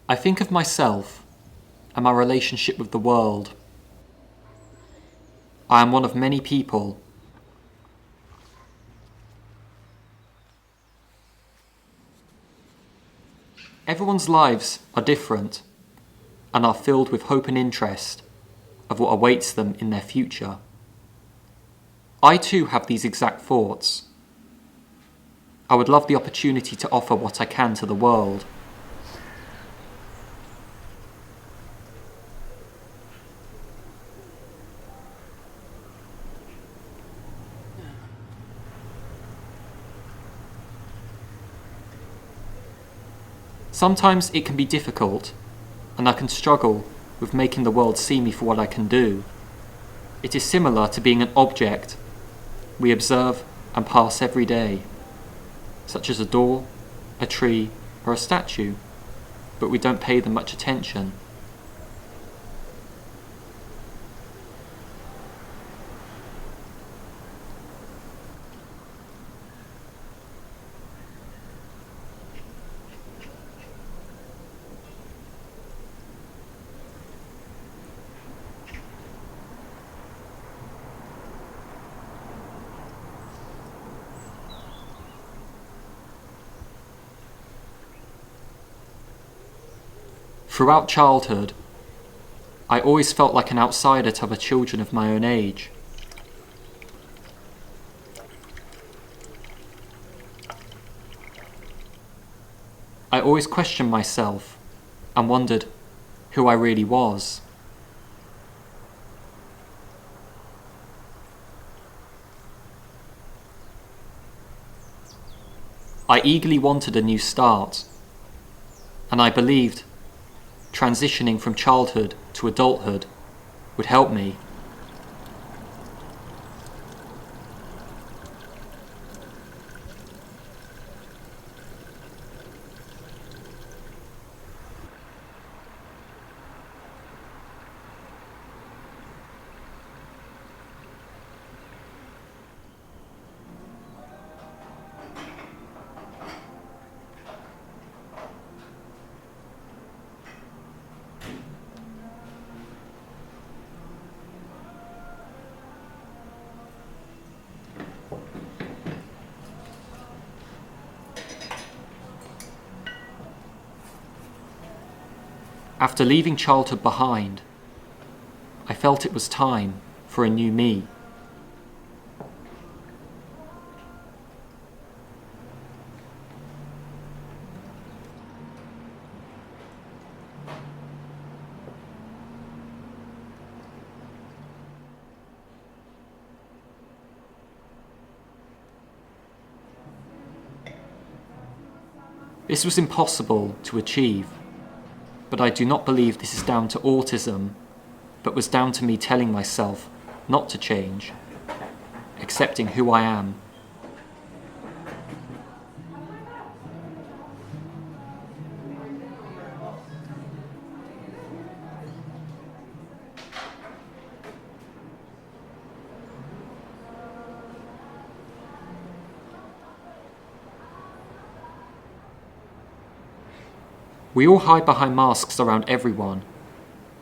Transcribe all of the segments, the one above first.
I think of myself and my relationship with the world. I am one of many people. Everyone's lives are different and are filled with hope and interest of what awaits them in their future. I too have these exact thoughts. I would love the opportunity to offer what I can to the world. Sometimes it can be difficult, and I can struggle with making the world see me for what I can do. It is similar to being an object we observe and pass every day, such as a door, a tree, or a statue, but we don't pay them much attention. Throughout childhood, I always felt like an outsider to other children of my own age. I always questioned myself and wondered who I really was. I eagerly wanted a new start, and I believed transitioning from childhood to adulthood would help me. After leaving childhood behind, I felt it was time for a new me. This was impossible to achieve, but I do not believe this is down to autism, but was down to me telling myself not to change, accepting who I am. We all hide behind masks around everyone,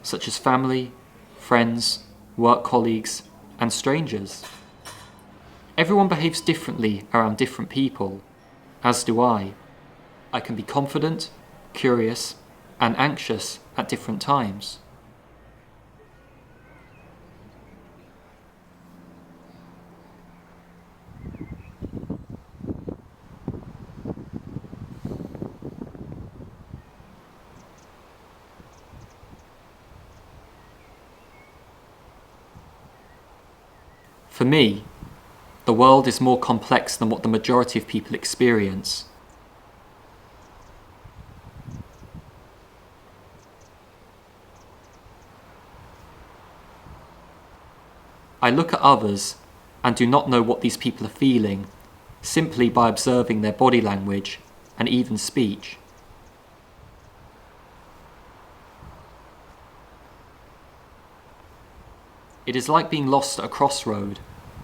such as family, friends, work colleagues, and strangers. Everyone behaves differently around different people, as do I. I can be confident, curious, and anxious at different times. For me, the world is more complex than what the majority of people experience. I look at others and do not know what these people are feeling, simply by observing their body language and even speech. It is like being lost at a crossroad,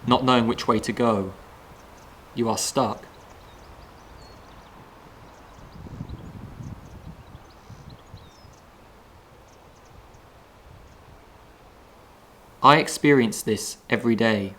not knowing which way to go. You are stuck. I experience this every day.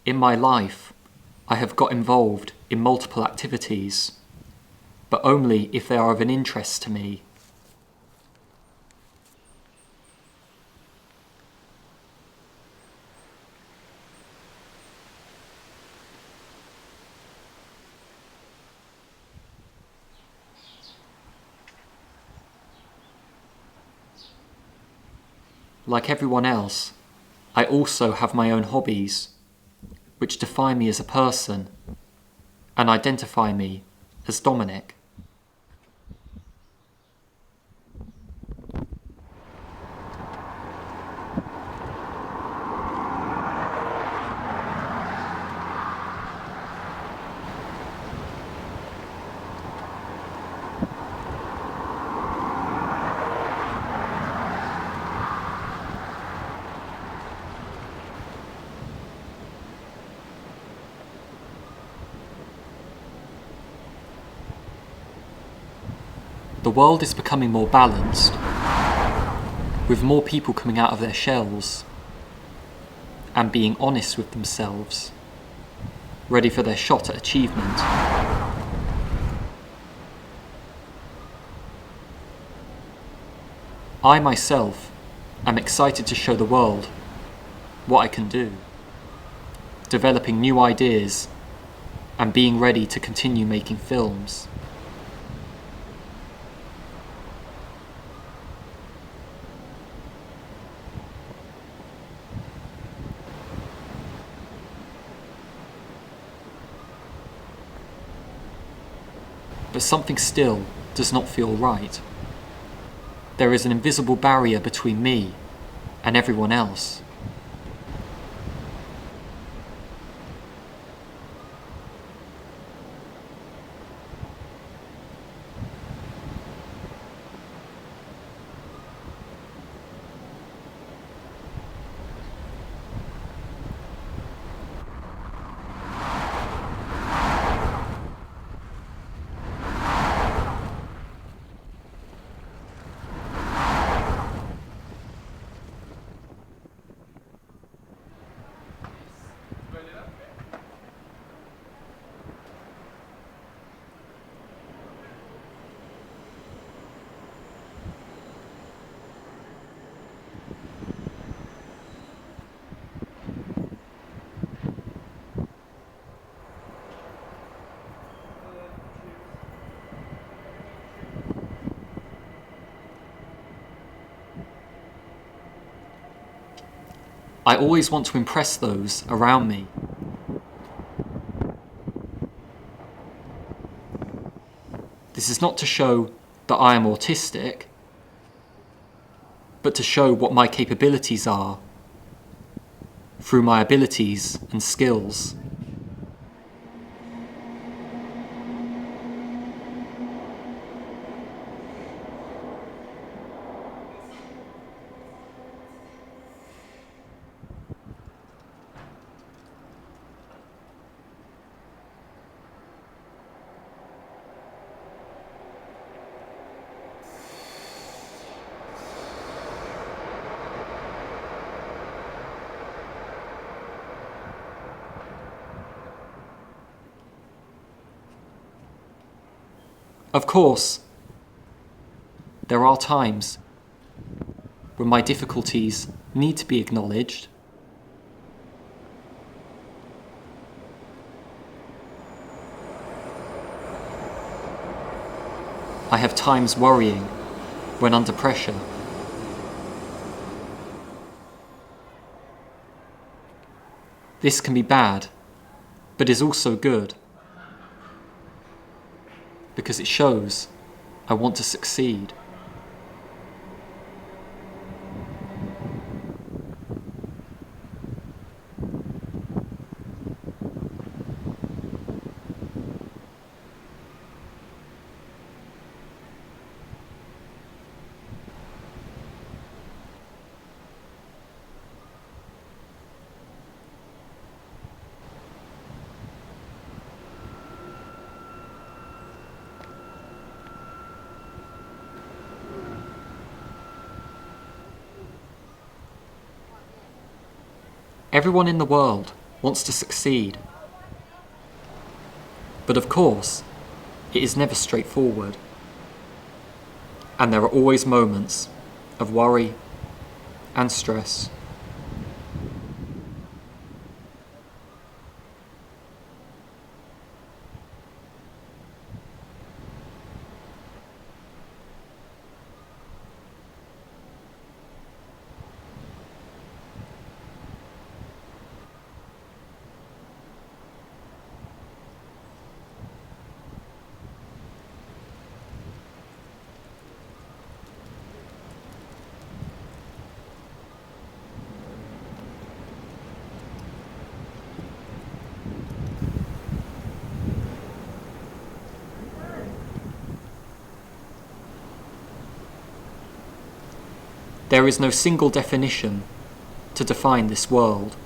In my life, I have got involved in multiple activities, but only if they are of an interest to me. Like everyone else, I also have my own hobbies, which define me as a person and identify me as Dominic. The world is becoming more balanced, with more people coming out of their shells and being honest with themselves, ready for their shot at achievement. I myself am excited to show the world what I can do, developing new ideas and being ready to continue making films. But something still does not feel right. There is an invisible barrier between me and everyone else. I always want to impress those around me. This is not to show that I am autistic, but to show what my capabilities are through my abilities and skills. Of course, there are times when my difficulties need to be acknowledged I have times worrying when under pressure. This can be bad, but is also good, because it shows I want to succeed. Everyone in the world wants to succeed. But of course, it is never straightforward. And there are always moments of worry and stress. There is no single definition to define this world.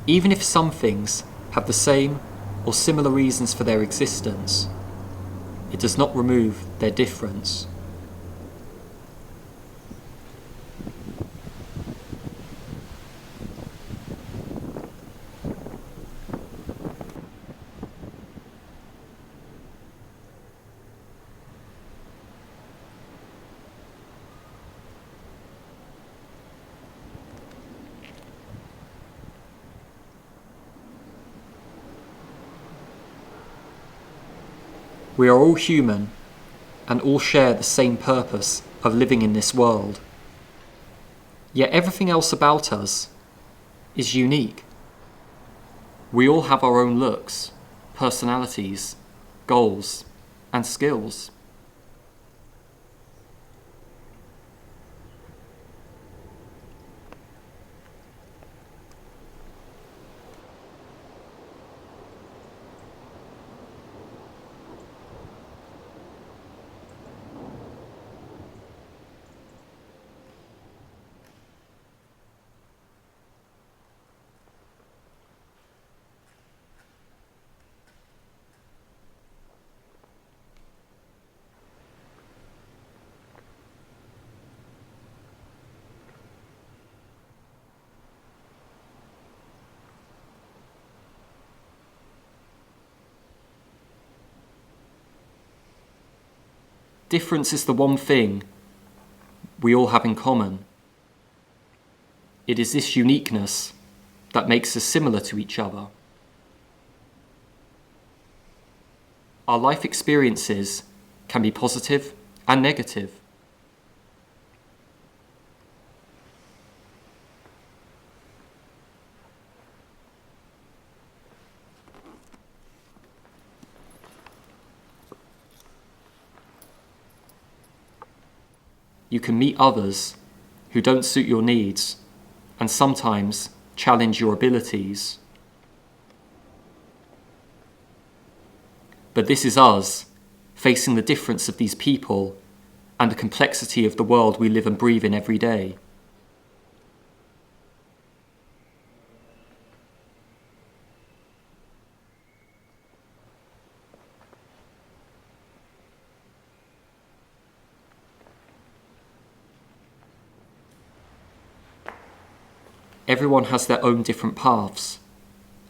Even if some things have the same or similar reasons for their existence, it does not remove their difference. We are all human and all share the same purpose of living in this world. Yet everything else about us is unique. We all have our own looks, personalities, goals, and skills. Difference is the one thing we all have in common. It is this uniqueness that makes us similar to each other. Our life experiences can be positive and negative. You can meet others who don't suit your needs and sometimes challenge your abilities. But this is us facing the difference of these people and the complexity of the world we live and breathe in every day. Everyone has their own different paths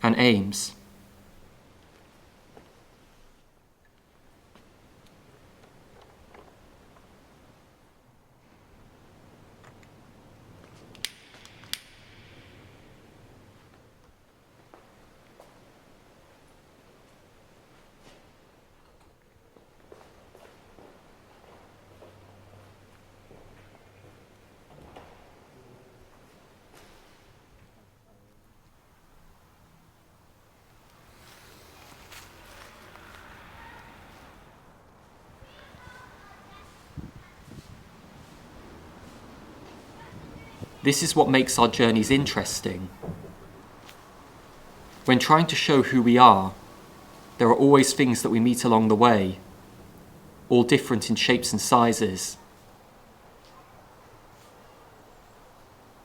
and aims. This is what makes our journeys interesting. When trying to show who we are, there are always things that we meet along the way, all different in shapes and sizes.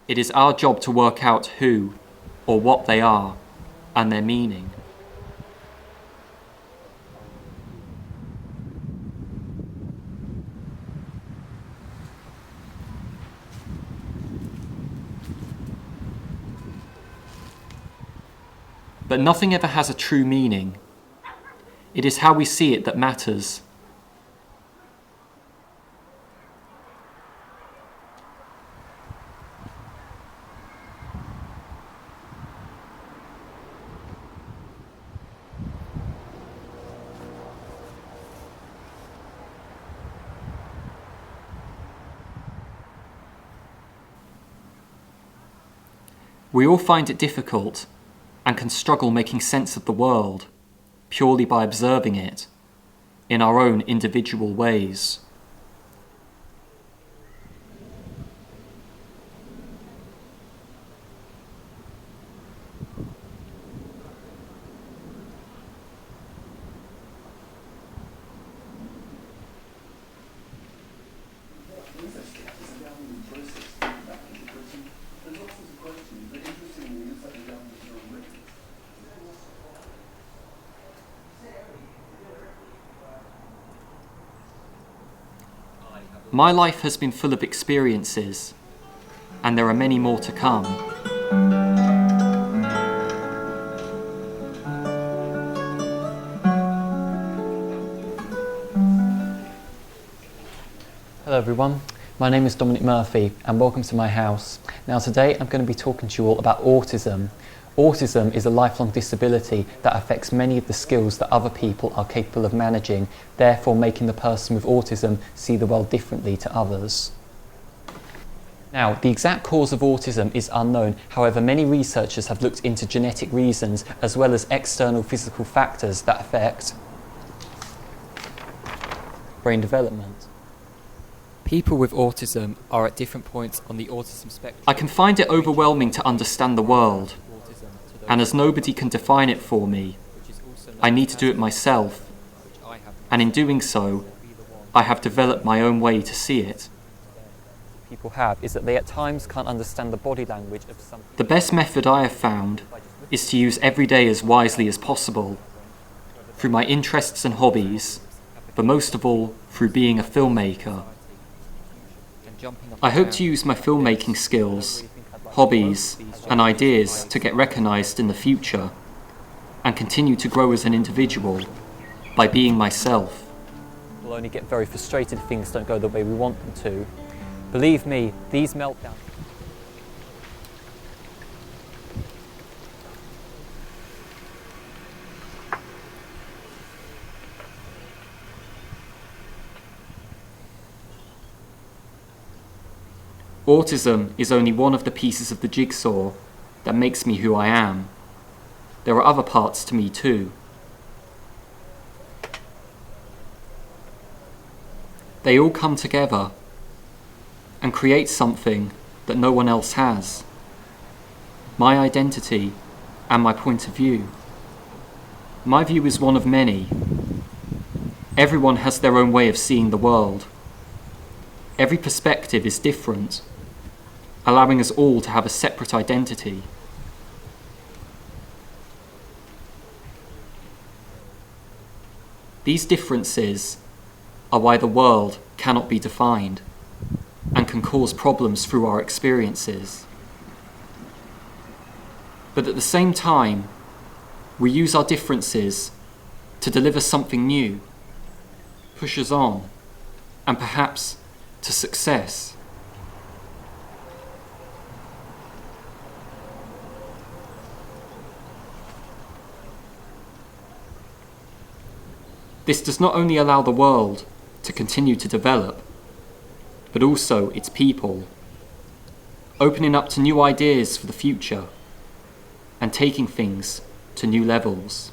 It is our job to work out who or what they are and their meaning. But nothing ever has a true meaning. It is how we see it that matters. We all find it difficult and can struggle making sense of the world purely by observing it in our own individual ways. My life has been full of experiences, and there are many more to come. Hello everyone, my name is Dominic Murphy and welcome to my house. Now today I'm going to be talking to you all about autism. Autism is a lifelong disability that affects many of the skills that other people are capable of managing, therefore making the person with autism see the world differently to others. Now, the exact cause of autism is unknown, however many researchers have looked into genetic reasons as well as external physical factors that affect brain development. People with autism are at different points on the autism spectrum. I can find it overwhelming to understand the world, and as nobody can define it for me, I need to do it myself, and in doing so, I have developed my own way to see it. People have is that they at times can't understand the body language of some. The best method I have found is to use every day as wisely as possible, through my interests and hobbies, but most of all through being a filmmaker. I hope to use my filmmaking skills, hobbies and ideas to get recognised in the future and continue to grow as an individual by being myself. We'll only get very frustrated if things don't go the way we want them to. Believe me, these meltdowns. Autism is only one of the pieces of the jigsaw that makes me who I am. There are other parts to me too. They all come together and create something that no one else has. My identity and my point of view. My view is one of many. Everyone has their own way of seeing the world. Every perspective is different, allowing us all to have a separate identity. These differences are why the world cannot be defined and can cause problems through our experiences. But at the same time, we use our differences to deliver something new, push us on, and perhaps to success. This does not only allow the world to continue to develop, but also its people, opening up to new ideas for the future and taking things to new levels.